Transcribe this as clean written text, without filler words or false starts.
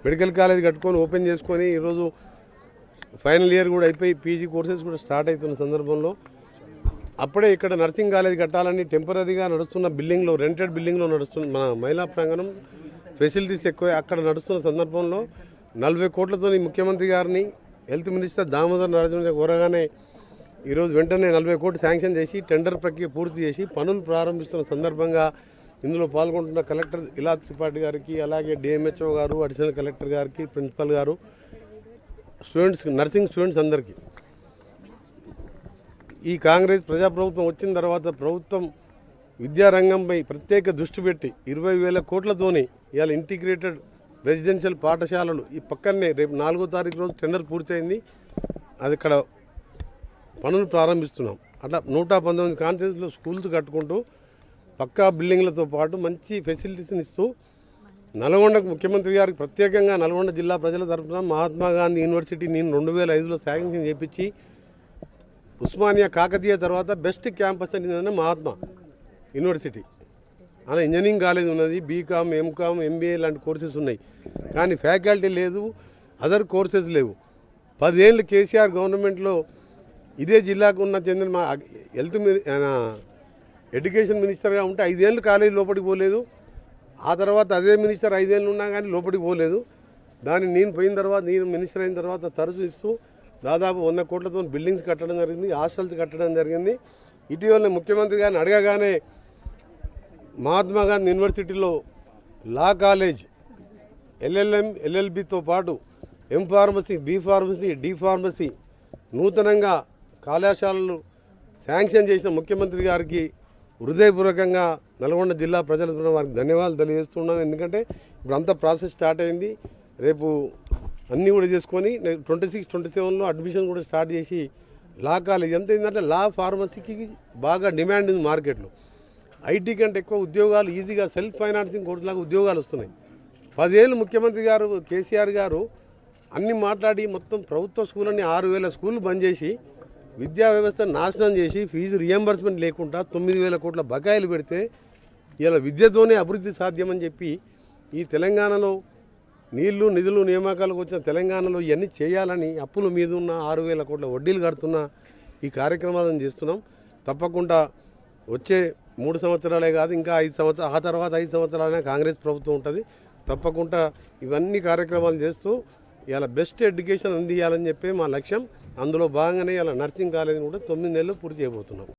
Medical college కట్టుకొని open చేసుకొని ఈరోజు ఫైనల్ ఇయర్ కూడా అయిపోయి పీజీ కోర్సెస్ కూడా స్టార్ట్ అవుతున్న సందర్భంలో అప్పుడే ఇక్కడ నర్సింగ్ కాలేజ్ కట్టాలని టెంపరీగా నడుస్తున్న బిల్డింగ్లో రెంటెడ్ బిల్డింగ్లో నడుస్తున్న మన మహిళా ప్రాంగణం ఫెసిలిటీస్ ఎక్కువ అక్కడ నడుస్తున్న సందర్భంలో 40 కోట్లతో ముఖ్యమంత్రి గారిని హెల్త్ మినిస్టర్ దామోదర్ నరేంద్ర కోరగానే ఈరోజు వెంటనే 40 కోట్లు శాంక్షన్ చేసి టెండర్ ప్రక్రియ పూర్తి చేసి పనులు ప్రారంభిస్తున్న సందర్భంగా ఇందులో పాల్గొంటున్న కలెక్టర్ ఇలా త్రిపాఠి గారికి అలాగే డిఎంహెచ్ఓ గారు అడిషనల్ కలెక్టర్ గారికి ప్రిన్సిపల్ గారు స్టూడెంట్స్ నర్సింగ్ స్టూడెంట్స్ అందరికీ ఈ కాంగ్రెస్ ప్రజాప్రభుత్వం వచ్చిన తర్వాత ప్రభుత్వం విద్యారంగంపై ప్రత్యేక దృష్టి పెట్టి 20,000 కోట్లతోని ఇవాళ ఇంటిగ్రేటెడ్ రెసిడెన్షియల్ పాఠశాలలు ఈ పక్కనే రేపు 4వ తారీఖు రోజు టెండర్ పూర్తయింది. అది ఇక్కడ పనులు ప్రారంభిస్తున్నాం. అట్లా 119 కాన్స్టిట్యూన్సీలో స్కూల్స్ కట్టుకుంటూ పక్కా బిల్డింగ్లతో పాటు మంచి ఫెసిలిటీస్ని ఇస్తూ నల్గొండకు ముఖ్యమంత్రి గారికి ప్రత్యేకంగా నల్గొండ జిల్లా ప్రజల తరఫున మహాత్మా గాంధీ యూనివర్సిటీ నేను 2005లో శాంక్షన్ చేయించి ఉస్మానియా కాకతీయ తర్వాత బెస్ట్ క్యాంపస్ అనేది మహాత్మా యూనివర్సిటీ. అలా ఇంజనీరింగ్ కాలేజ్ ఉన్నది, బీకామ్, ఎంకామ్, ఎంబీఏ లాంటి కోర్సెస్ ఉన్నాయి. కానీ ఫ్యాకల్టీ లేదు, అదర్ కోర్సెస్ లేవు. 10 ఏళ్ళు కేసీఆర్ గవర్నమెంట్లో ఇదే జిల్లాకు ఉన్న చెందిన మా హెల్త్ ఎడ్యుకేషన్ మినిస్టర్గా ఉంటే 5 ఏళ్ళు కాలేజ్ లోపలికి పోలేదు. ఆ తర్వాత అదే మినిస్టర్ 5 ఏళ్ళు ఉన్నా కానీ లోపలికి పోలేదు. దాన్ని నేను పోయిన తర్వాత నేను మినిస్టర్ అయిన తర్వాత తరచు ఇస్తూ దాదాపు 100 కోట్లతో బిల్డింగ్స్ కట్టడం జరిగింది, హాస్టల్స్ కట్టడం జరిగింది. ఇటీవల ముఖ్యమంత్రి గారిని అడగగానే మహాత్మా గాంధీ యూనివర్సిటీలో లా కాలేజ్, ఎల్ఎల్ఎం, ఎల్ఎల్బితో పాటు M pharmacy, B pharmacy, D pharmacy నూతనంగా కళాశాలలు శాంక్షన్ చేసిన ముఖ్యమంత్రి గారికి హృదయపూర్వకంగా నల్గొండ జిల్లా ప్రజల తరఫున వారికి ధన్యవాదాలు తెలియజేస్తున్నాం. ఎందుకంటే ఇప్పుడు అంతా ప్రాసెస్ స్టార్ట్ అయింది. రేపు అన్నీ కూడా చేసుకొని 26, 27లో అడ్మిషన్ కూడా స్టార్ట్ చేసి లా కాలేజ్ ఎంత ఏంటంటే లా ఫార్మసీకి బాగా డిమాండ్ ఉంది మార్కెట్లో. ఐటీ కంటే ఎక్కువ ఉద్యోగాలు ఈజీగా సెల్ఫ్ ఫైనాన్సింగ్ కోర్సులాగా ఉద్యోగాలు వస్తున్నాయి. 10 ఏళ్ళు ముఖ్యమంత్రి గారు కేసీఆర్ గారు అన్ని మాట్లాడి మొత్తం ప్రభుత్వ స్కూళ్ళని 6,000 స్కూళ్ళు బంద్ చేసి విద్యా వ్యవస్థ నాశనం చేసి ఫీజు రియంబర్స్మెంట్ లేకుండా 9,000 కోట్ల బకాయిలు పెడితే ఇలా విద్యతోనే అభివృద్ధి సాధ్యమని చెప్పి ఈ తెలంగాణలో నీళ్లు నిధులు నియామకాలకు వచ్చిన తెలంగాణలో ఇవన్నీ చేయాలని అప్పుల మీద ఉన్న 6,000 కోట్ల వడ్డీలు కడుతున్న ఈ కార్యక్రమాలను చేస్తున్నాం. తప్పకుండా వచ్చే 3 సంవత్సరాలే కాదు ఇంకా 5 సంవత్సరాలు, ఆ తర్వాత 5 సంవత్సరాలైనా కాంగ్రెస్ ప్రభుత్వం ఉంటుంది. తప్పకుండా ఇవన్నీ కార్యక్రమాలు చేస్తూ ఇలా బెస్ట్ ఎడ్యుకేషన్ అందియాలని చెప్పి మా లక్ష్యం. అందులో భాగంగానే ఇలా నర్సింగ్ కాలేజీని కూడా 9 నెలలు పూర్తి చేయబోతున్నాం.